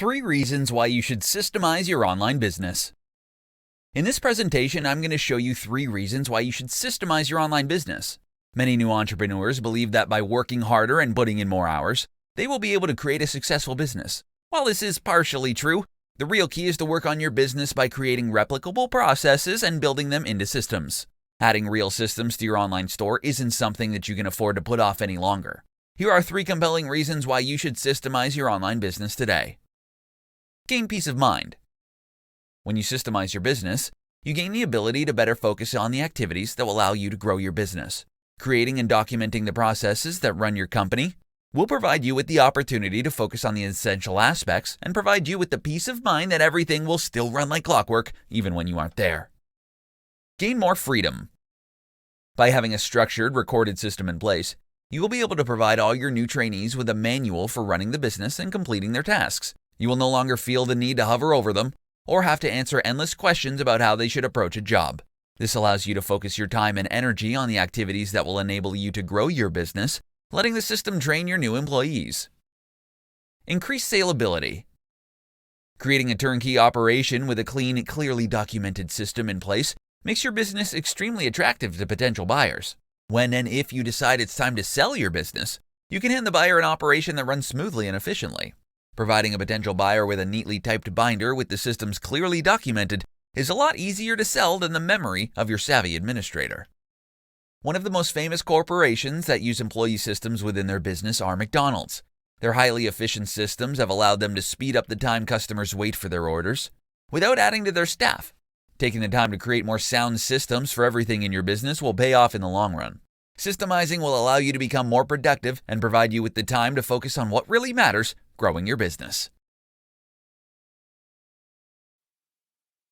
3 reasons why you should systemize your online business. In this presentation, I'm going to show you 3 reasons why you should systemize your online business. Many new entrepreneurs believe that by working harder and putting in more hours, they will be able to create a successful business. While this is partially true, the real key is to work on your business by creating replicable processes and building them into systems. Adding real systems to your online store isn't something that you can afford to put off any longer. Here are 3 compelling reasons why you should systemize your online business today. Gain peace of mind. When you systemize your business, you gain the ability to better focus on the activities that will allow you to grow your business. Creating and documenting the processes that run your company will provide you with the opportunity to focus on the essential aspects and provide you with the peace of mind that everything will still run like clockwork even when you aren't there. Gain more freedom. By having a structured, recorded system in place, you will be able to provide all your new trainees with a manual for running the business and completing their tasks. You will no longer feel the need to hover over them or have to answer endless questions about how they should approach a job. This allows you to focus your time and energy on the activities that will enable you to grow your business, letting the system train your new employees. Increase salability. Creating a turnkey operation with a clean, clearly documented system in place makes your business extremely attractive to potential buyers. When and if you decide it's time to sell your business, you can hand the buyer an operation that runs smoothly and efficiently. Providing a potential buyer with a neatly typed binder with the systems clearly documented is a lot easier to sell than the memory of your savvy administrator. One of the most famous corporations that use employee systems within their business are McDonald's. Their highly efficient systems have allowed them to speed up the time customers wait for their orders without adding to their staff. Taking the time to create more sound systems for everything in your business will pay off in the long run. Systemizing will allow you to become more productive and provide you with the time to focus on what really matters, growing your business.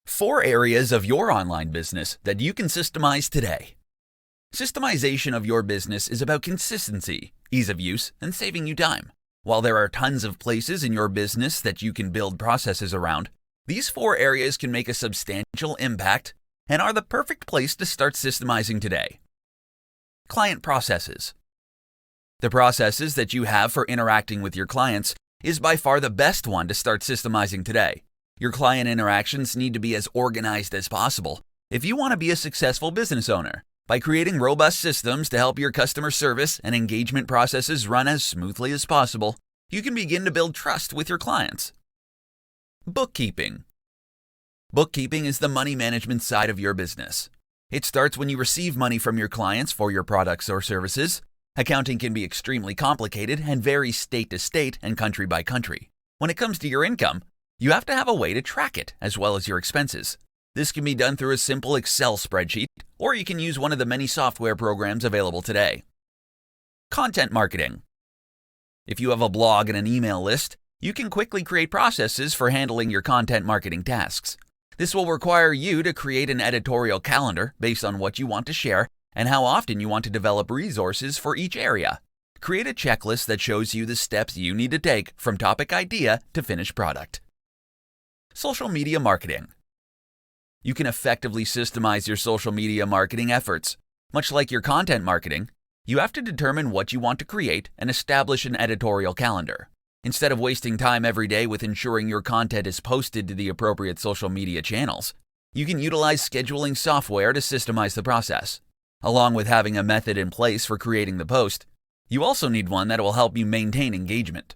4 areas of your online business that you can systemize today. Systemization of your business is about consistency, ease of use, and saving you time. While there are tons of places in your business that you can build processes around, these 4 areas can make a substantial impact and are the perfect place to start systemizing today. Client processes. The processes that you have for interacting with your clients is by far the best one to start systemizing today. Your client interactions need to be as organized as possible if you want to be a successful business owner. By creating robust systems to help your customer service and engagement processes run as smoothly as possible, you can begin to build trust with your clients. Bookkeeping. Bookkeeping is the money management side of your business. It starts when you receive money from your clients for your products or services. Accounting can be extremely complicated and vary state to state and country by country. When it comes to your income, you have to have a way to track it as well as your expenses. This can be done through a simple Excel spreadsheet, or you can use one of the many software programs available today. Content marketing. If you have a blog and an email list, you can quickly create processes for handling your content marketing tasks. This will require you to create an editorial calendar based on what you want to share and how often you want to develop resources for each area. Create a checklist that shows you the steps you need to take from topic idea to finished product. Social media marketing. You can effectively systemize your social media marketing efforts. Much like your content marketing, you have to determine what you want to create and establish an editorial calendar. Instead of wasting time every day with ensuring your content is posted to the appropriate social media channels, you can utilize scheduling software to systemize the process. Along with having a method in place for creating the post, you also need one that will help you maintain engagement.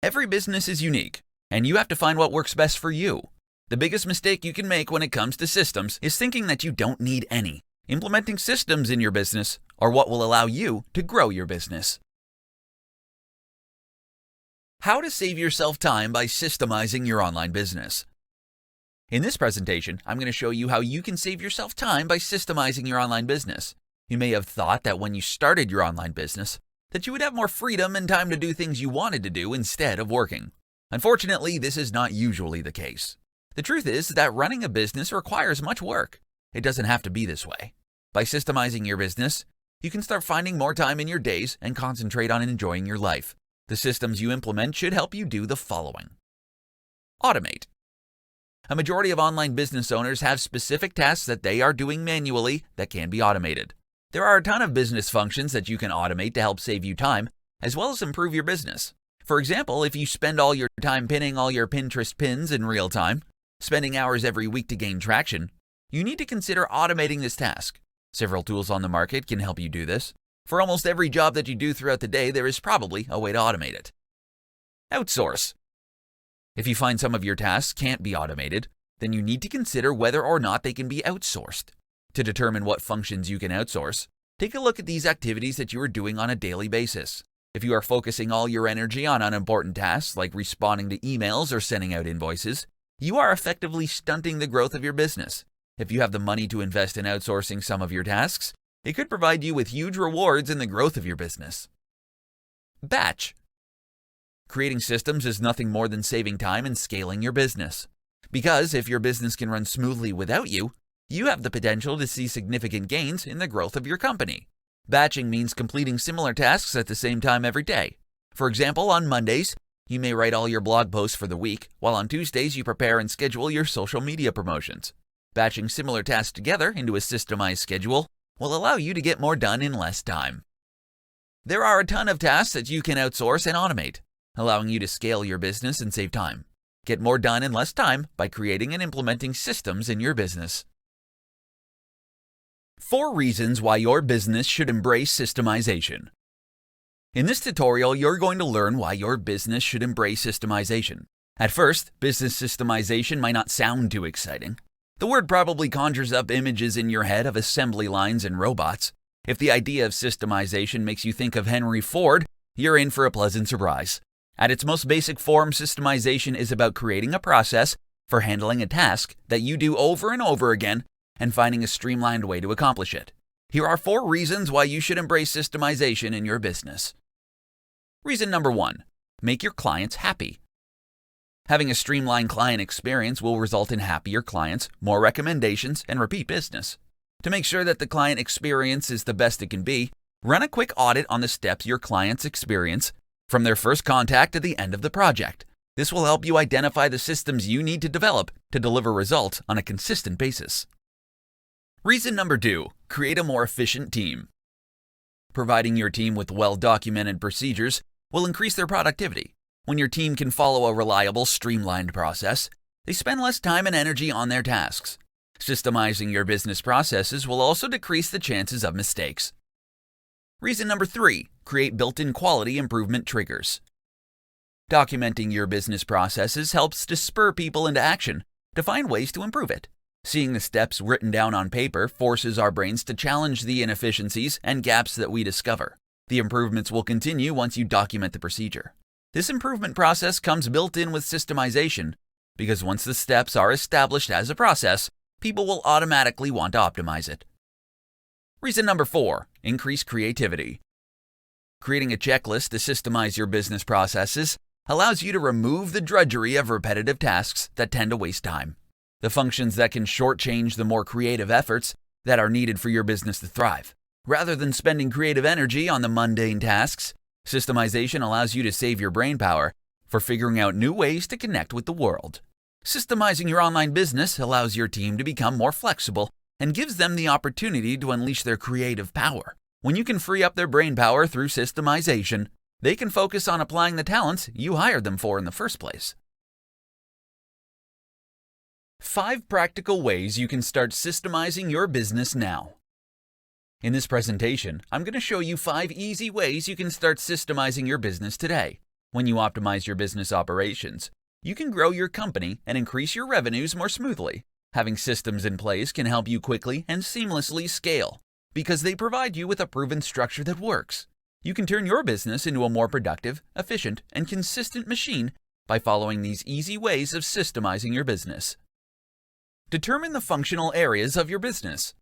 Every business is unique, and you have to find what works best for you. The biggest mistake you can make when it comes to systems is thinking that you don't need any. Implementing systems in your business are what will allow you to grow your business. How to save yourself time by systemizing your online business. In this presentation, I'm going to show you how you can save yourself time by systemizing your online business. You may have thought that when you started your online business, that you would have more freedom and time to do things you wanted to do instead of working. Unfortunately, this is not usually the case. The truth is that running a business requires much work. It doesn't have to be this way. By systemizing your business, you can start finding more time in your days and concentrate on enjoying your life. The systems you implement should help you do the following. Automate. A majority of online business owners have specific tasks that they are doing manually that can be automated. There are a ton of business functions that you can automate to help save you time, as well as improve your business. For example, if you spend all your time pinning all your Pinterest pins in real time, spending hours every week to gain traction, you need to consider automating this task. Several tools on the market can help you do this. For almost every job that you do throughout the day, there is probably a way to automate it. Outsource. If you find some of your tasks can't be automated, then you need to consider whether or not they can be outsourced. To determine what functions you can outsource, take a look at these activities that you are doing on a daily basis. If you are focusing all your energy on unimportant tasks like responding to emails or sending out invoices, you are effectively stunting the growth of your business. If you have the money to invest in outsourcing some of your tasks, it could provide you with huge rewards in the growth of your business. Batch. Creating systems is nothing more than saving time and scaling your business. Because if your business can run smoothly without you, you have the potential to see significant gains in the growth of your company. Batching means completing similar tasks at the same time every day. For example, on Mondays, you may write all your blog posts for the week, while on Tuesdays you prepare and schedule your social media promotions. Batching similar tasks together into a systemized schedule will allow you to get more done in less time. There are a ton of tasks that you can outsource and automate, allowing you to scale your business and save time. Get more done in less time by creating and implementing systems in your business. 4 reasons why your business should embrace systemization. In this tutorial, you're going to learn why your business should embrace systemization. At first, business systemization might not sound too exciting. The word probably conjures up images in your head of assembly lines and robots. If the idea of systemization makes you think of Henry Ford, you're in for a pleasant surprise. At its most basic form, systemization is about creating a process for handling a task that you do over and over again and finding a streamlined way to accomplish it. Here are 4 reasons why you should embrace systemization in your business. Reason number 1, make your clients happy. Having a streamlined client experience will result in happier clients, more recommendations, and repeat business. To make sure that the client experience is the best it can be, run a quick audit on the steps your clients experience from their first contact to the end of the project. This will help you identify the systems you need to develop to deliver results on a consistent basis. Reason number 2, create a more efficient team. Providing your team with well-documented procedures will increase their productivity. When your team can follow a reliable, streamlined process, they spend less time and energy on their tasks. Systemizing your business processes will also decrease the chances of mistakes. Reason number 3, create built-in quality improvement triggers. Documenting your business processes helps to spur people into action to find ways to improve it. Seeing the steps written down on paper forces our brains to challenge the inefficiencies and gaps that we discover. The improvements will continue once you document the procedure. This improvement process comes built in with systemization because once the steps are established as a process, people will automatically want to optimize it. Reason number 4, increase creativity. Creating a checklist to systemize your business processes allows you to remove the drudgery of repetitive tasks that tend to waste time. The functions that can shortchange the more creative efforts that are needed for your business to thrive. Rather than spending creative energy on the mundane tasks, systemization allows you to save your brain power for figuring out new ways to connect with the world. Systemizing your online business allows your team to become more flexible and gives them the opportunity to unleash their creative power. When you can free up their brain power through systemization, they can focus on applying the talents you hired them for in the first place. 5 practical ways you can start systemizing your business now. In this presentation, I'm going to show you 5 easy ways you can start systemizing your business today. When you optimize your business operations, you can grow your company and increase your revenues more smoothly. Having systems in place can help you quickly and seamlessly scale because they provide you with a proven structure that works. You can turn your business into a more productive, efficient, and consistent machine by following these easy ways of systemizing your business. Determine the functional areas of your business.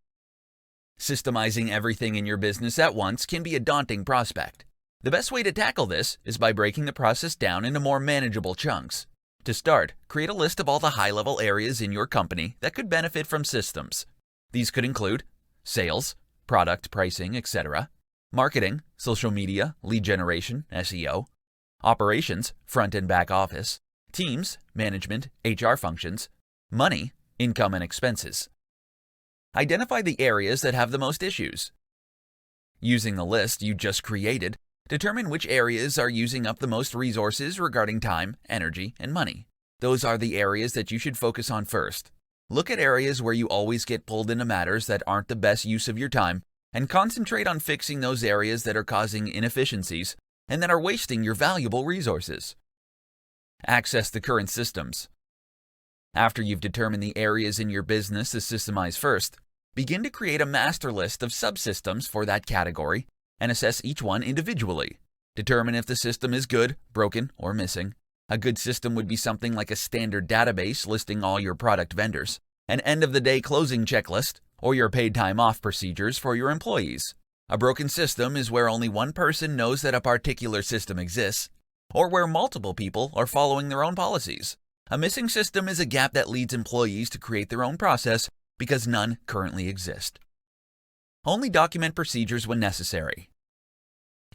Systemizing everything in your business at once can be a daunting prospect. The best way to tackle this is by breaking the process down into more manageable chunks. To start, create a list of all the high-level areas in your company that could benefit from systems. These could include sales, product pricing, etc., marketing, social media, lead generation, SEO, operations, front and back office, teams, management, HR functions, money, income and expenses. Identify the areas that have the most issues. Using the list you just created, Determine which areas are using up the most resources regarding time, energy, and money. Those are the areas that you should focus on first. Look at areas where you always get pulled into matters that aren't the best use of your time, and concentrate on fixing those areas that are causing inefficiencies and that are wasting your valuable resources. Access the current systems. After you've determined the areas in your business to systemize first, begin to create a master list of subsystems for that category and assess each one individually. Determine if the system is good, broken, or missing. A good system would be something like a standard database listing all your product vendors, an end-of-the-day closing checklist, or your paid time off procedures for your employees. A broken system is where only one person knows that a particular system exists, or where multiple people are following their own policies. A missing system is a gap that leads employees to create their own process because none currently exist. Only document procedures when necessary.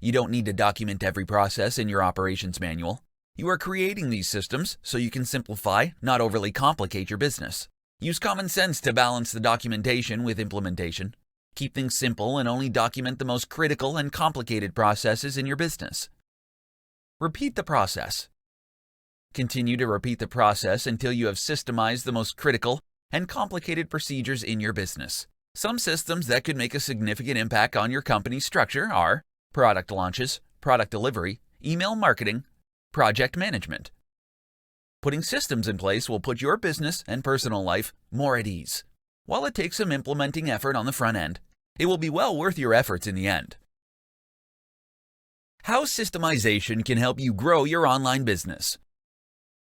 You don't need to document every process in your operations manual. You are creating these systems so you can simplify, not overly complicate your business. Use common sense to balance the documentation with implementation. Keep things simple and only document the most critical and complicated processes in your business. Repeat the process. Continue to repeat the process until you have systemized the most critical and complicated procedures in your business. Some systems that could make a significant impact on your company's structure are product launches, product delivery, email marketing, project management. Putting systems in place will put your business and personal life more at ease. While it takes some implementing effort on the front end, it will be well worth your efforts in the end. How systemization can help you grow your online business.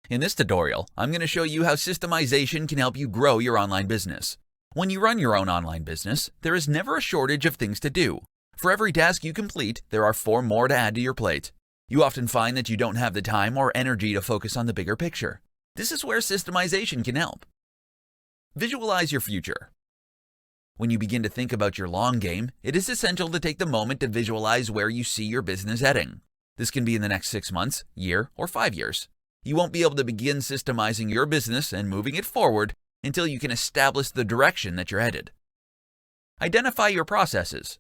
In this tutorial, I'm going to show you how systemization can help you grow your online business. When you run your own online business, there is never a shortage of things to do. For every task you complete, there are 4 more to add to your plate. You often find that you don't have the time or energy to focus on the bigger picture. This is where systemization can help. Visualize your future. When you begin to think about your long game, it is essential to take the moment to visualize where you see your business heading. This can be in the next 6 months, year, or 5 years. You won't be able to begin systemizing your business and moving it forward until you can establish the direction that you're headed. Identify your processes.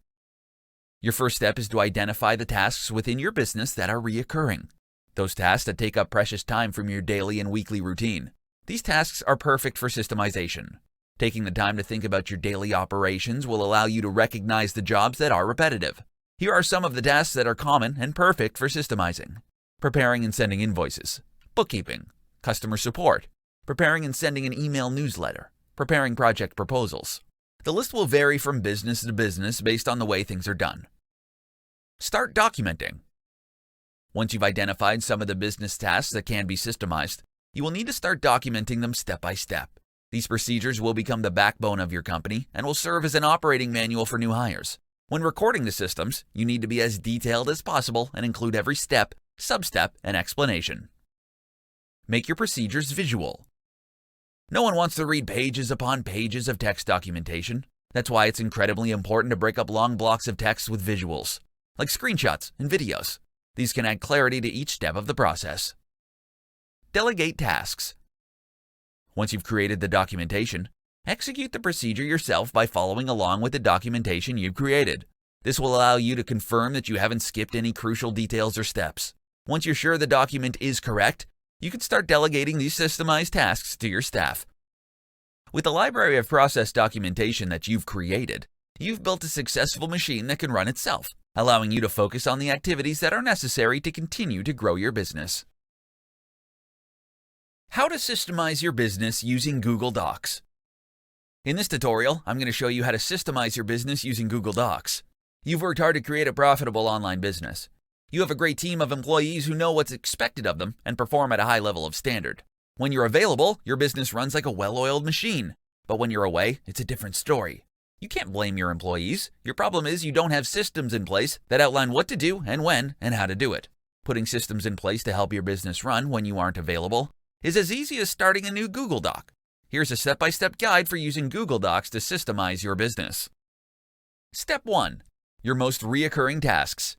Your first step is to identify the tasks within your business that are reoccurring. Those tasks that take up precious time from your daily and weekly routine. These tasks are perfect for systemization. Taking the time to think about your daily operations will allow you to recognize the jobs that are repetitive. Here are some of the tasks that are common and perfect for systemizing. Preparing and sending invoices, bookkeeping, customer support, preparing and sending an email newsletter, preparing project proposals. The list will vary from business to business based on the way things are done. Start documenting. Once you've identified some of the business tasks that can be systemized, you will need to start documenting them step by step. These procedures will become the backbone of your company and will serve as an operating manual for new hires. When recording the systems, you need to be as detailed as possible and include every step, sub-step, and explanation. Make your procedures visual. No one wants to read pages upon pages of text documentation. That's why it's incredibly important to break up long blocks of text with visuals, like screenshots and videos. These can add clarity to each step of the process. Delegate tasks. Once you've created the documentation, execute the procedure yourself by following along with the documentation you've created. This will allow you to confirm that you haven't skipped any crucial details or steps. Once you're sure the document is correct, you can start delegating these systemized tasks to your staff. With the library of process documentation that you've created, you've built a successful machine that can run itself, allowing you to focus on the activities that are necessary to continue to grow your business. How to systemize your business using Google Docs. In this tutorial, I'm going to show you how to systemize your business using Google Docs. You've worked hard to create a profitable online business. You have a great team of employees who know what's expected of them and perform at a high level of standard. When you're available, your business runs like a well-oiled machine. But when you're away, it's a different story. You can't blame your employees. Your problem is you don't have systems in place that outline what to do and when and how to do it. Putting systems in place to help your business run when you aren't available is as easy as starting a new Google Doc. Here's a step-by-step guide for using Google Docs to systemize your business. Step 1. Your most reoccurring tasks.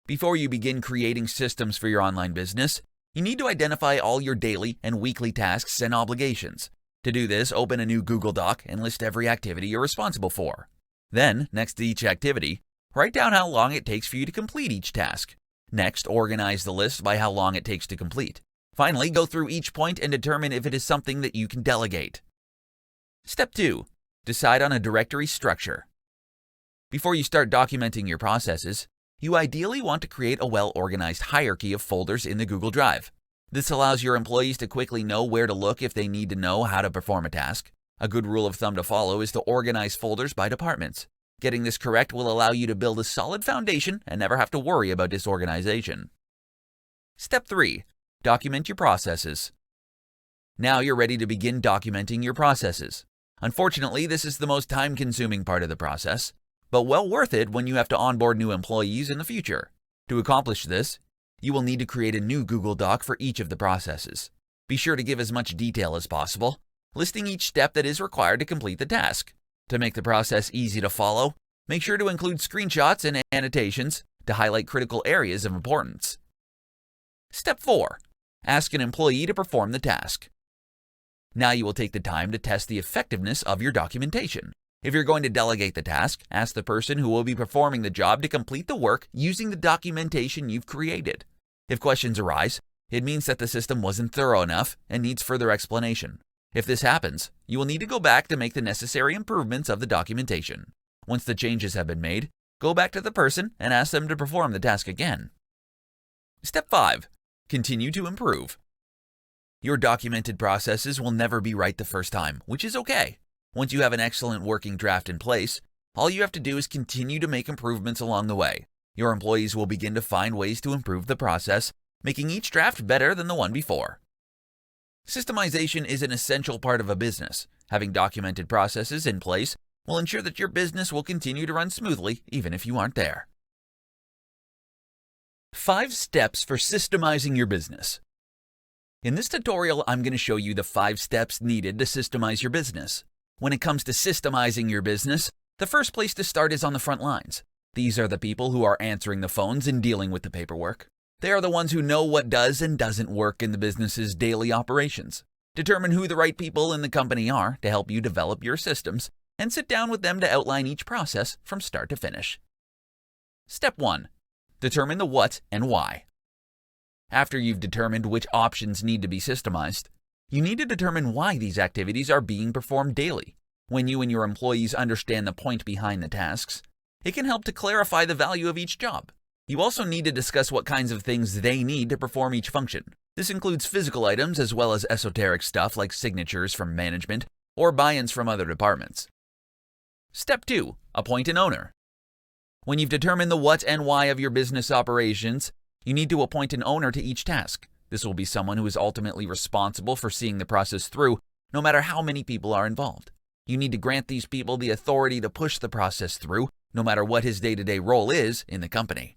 Before you begin creating systems for your online business, you need to identify all your daily and weekly tasks and obligations. To do this, open a new Google Doc and list every activity you're responsible for. Then, next to each activity, Write down how long it takes for you to complete each task. Next, organize the list by how long it takes to complete. Finally, go through each point and determine if it is something that you can delegate. Step 2. Decide on a directory structure. Before you start documenting your processes, you ideally want to create a well-organized hierarchy of folders in the Google Drive. This allows your employees to quickly know where to look if they need to know how to perform a task. A good rule of thumb to follow is to organize folders by departments. Getting this correct will allow you to build a solid foundation and never have to worry about disorganization. Step 3. Document your processes. Now you're ready to begin documenting your processes. Unfortunately, this is the most time-consuming part of the process, but well worth it when you have to onboard new employees in the future. To accomplish this, you will need to create a new Google Doc for each of the processes. Be sure to give as much detail as possible, listing each step that is required to complete the task. To make the process easy to follow, make sure to include screenshots and annotations to highlight critical areas of importance. Step 4. Ask an employee to perform the task. Now you will take the time to test the effectiveness of your documentation. If you're going to delegate the task, ask the person who will be performing the job to complete the work using the documentation you've created. If questions arise, it means that the system wasn't thorough enough and needs further explanation. If this happens, you will need to go back to make the necessary improvements of the documentation. Once the changes have been made, go back to the person and ask them to perform the task again. Step 5. Continue to improve. Your documented processes will never be right the first time, which is okay. Once you have an excellent working draft in place, all you have to do is continue to make improvements along the way. Your employees will begin to find ways to improve the process, making each draft better than the one before. Systemization is an essential part of a business. Having documented processes in place will ensure that your business will continue to run smoothly even if you aren't there. 5 steps for systemizing your business. In this tutorial, I'm going to show you the 5 steps needed to systemize your business. When it comes to systemizing your business, the first place to start is on the front lines. These are the people who are answering the phones and dealing with the paperwork. They are the ones who know what does and doesn't work in the business's daily operations. Determine who the right people in the company are to help you develop your systems, and sit down with them to outline each process from start to finish. Step 1. Determine the what and why. After you've determined which options need to be systemized, you need to determine why these activities are being performed daily. When you and your employees understand the point behind the tasks, it can help to clarify the value of each job. You also need to discuss what kinds of things they need to perform each function. This includes physical items as well as esoteric stuff like signatures from management or buy-ins from other departments. Step 2. Appoint an owner. When you've determined the what and why of your business operations, you need to appoint an owner to each task. This will be someone who is ultimately responsible for seeing the process through, no matter how many people are involved. You need to grant these people the authority to push the process through, no matter what his day-to-day role is in the company.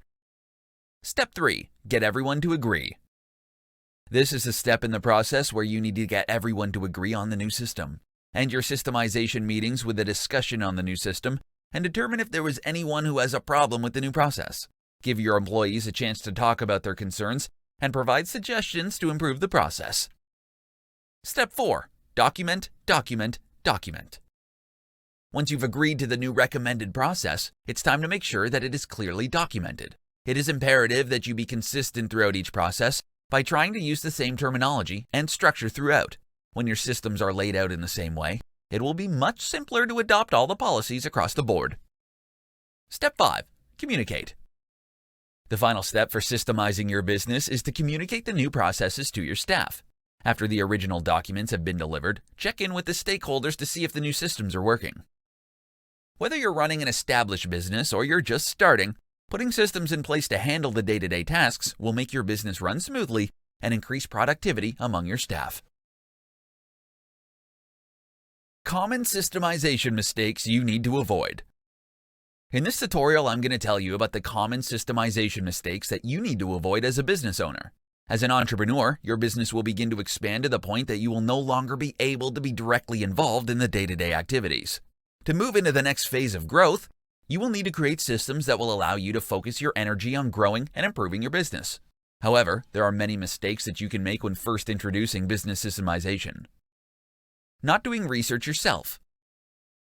Step 3. Get everyone to agree. This is a step in the process where you need to get everyone to agree on the new system. End your systemization meetings with a discussion on the new system and determine if there was anyone who has a problem with the new process. Give your employees a chance to talk about their concerns and provide suggestions to improve the process. Step 4. Document, document, document. Once you've agreed to the new recommended process, it's time to make sure that it is clearly documented. It is imperative that you be consistent throughout each process by trying to use the same terminology and structure throughout. When your systems are laid out in the same way, it will be much simpler to adopt all the policies across the board. Step 5. Communicate. The final step for systemizing your business is to communicate the new processes to your staff. After the original documents have been delivered, check in with the stakeholders to see if the new systems are working. Whether you're running an established business or you're just starting, putting systems in place to handle the day-to-day tasks will make your business run smoothly and increase productivity among your staff. Common systemization mistakes you need to avoid. In this tutorial, I'm going to tell you about the common systemization mistakes that you need to avoid as a business owner. As an entrepreneur, your business will begin to expand to the point that you will no longer be able to be directly involved in the day-to-day activities. To move into the next phase of growth, you will need to create systems that will allow you to focus your energy on growing and improving your business. However, there are many mistakes that you can make when first introducing business systemization. Not doing research yourself.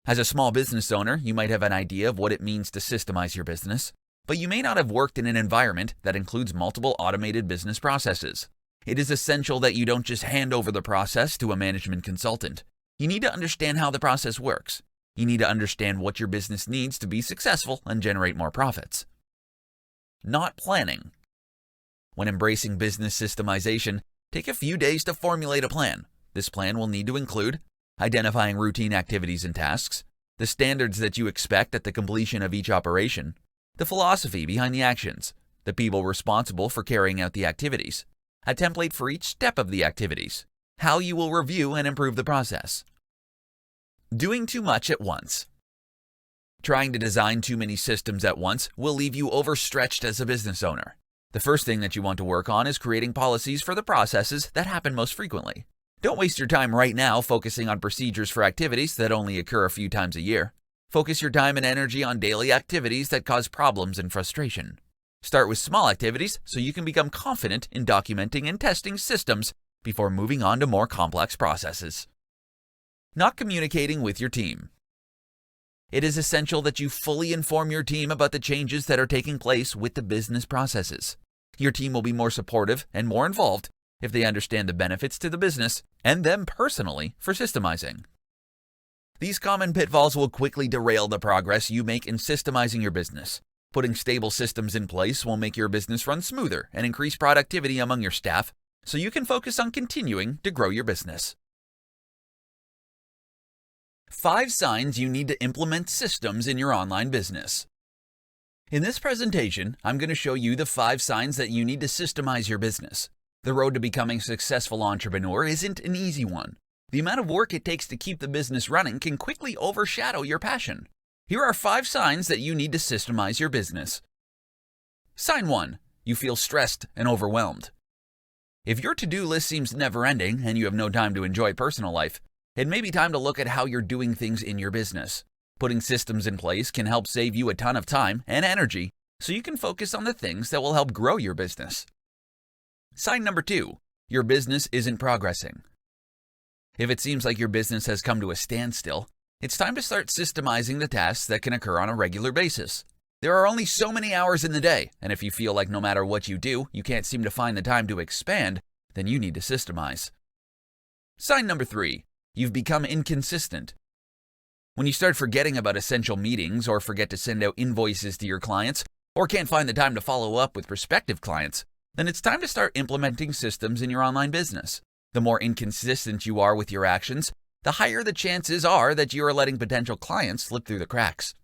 As a small business owner, you might have an idea of what it means to systemize your business, but you may not have worked in an environment that includes multiple automated business processes. It is essential that you don't just hand over the process to a management consultant. You need to understand how the process works. You need to understand what your business needs to be successful and generate more profits. Not planning. When embracing business systemization, take a few days to formulate a plan. This plan will need to include identifying routine activities and tasks, the standards that you expect at the completion of each operation, the philosophy behind the actions, the people responsible for carrying out the activities, a template for each step of the activities, how you will review and improve the process. Doing too much at once. Trying to design too many systems at once will leave you overstretched as a business owner. The first thing that you want to work on is creating policies for the processes that happen most frequently. Don't waste your time right now focusing on procedures for activities that only occur a few times a year. Focus your time and energy on daily activities that cause problems and frustration. Start with small activities so you can become confident in documenting and testing systems before moving on to more complex processes. Not communicating with your team. It is essential that you fully inform your team about the changes that are taking place with the business processes. Your team will be more supportive and more involved if they understand the benefits to the business and them personally for systemizing. These common pitfalls will quickly derail the progress you make in systemizing your business. Putting stable systems in place will make your business run smoother and increase productivity among your staff so you can focus on continuing to grow your business. 5 signs you need to implement systems in your online business. In this presentation, I'm going to show you the 5 signs that you need to systemize your business. The road to becoming a successful entrepreneur isn't an easy one. The amount of work it takes to keep the business running can quickly overshadow your passion. Here are 5 signs that you need to systemize your business. Sign 1. You feel stressed and overwhelmed. If your to-do list seems never-ending and you have no time to enjoy personal life, it may be time to look at how you're doing things in your business. Putting systems in place can help save you a ton of time and energy so you can focus on the things that will help grow your business. Sign number 2. Your business isn't progressing. If it seems like your business has come to a standstill, it's time to start systemizing the tasks that can occur on a regular basis. There are only so many hours in the day, and if you feel like no matter what you do, you can't seem to find the time to expand, then you need to systemize. Sign number 3. You've become inconsistent. When you start forgetting about essential meetings or forget to send out invoices to your clients or can't find the time to follow up with prospective clients, then it's time to start implementing systems in your online business. The more inconsistent you are with your actions, the higher the chances are that you are letting potential clients slip through the cracks.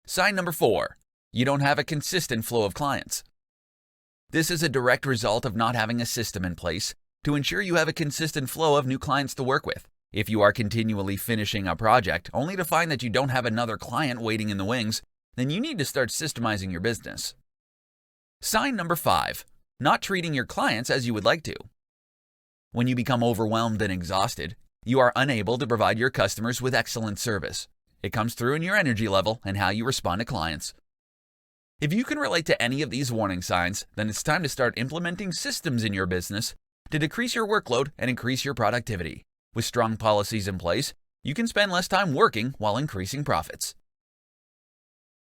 Sign number 4. You don't have a consistent flow of clients. This is a direct result of not having a system in place to ensure you have a consistent flow of new clients to work with. If you are continually finishing a project only to find that you don't have another client waiting in the wings, then you need to start systemizing your business. Sign number 5. Not treating your clients as you would like to. When you become overwhelmed and exhausted, you are unable to provide your customers with excellent service. It comes through in your energy level and how you respond to clients. If you can relate to any of these warning signs, then it's time to start implementing systems in your business to decrease your workload and increase your productivity. With strong policies in place, you can spend less time working while increasing profits.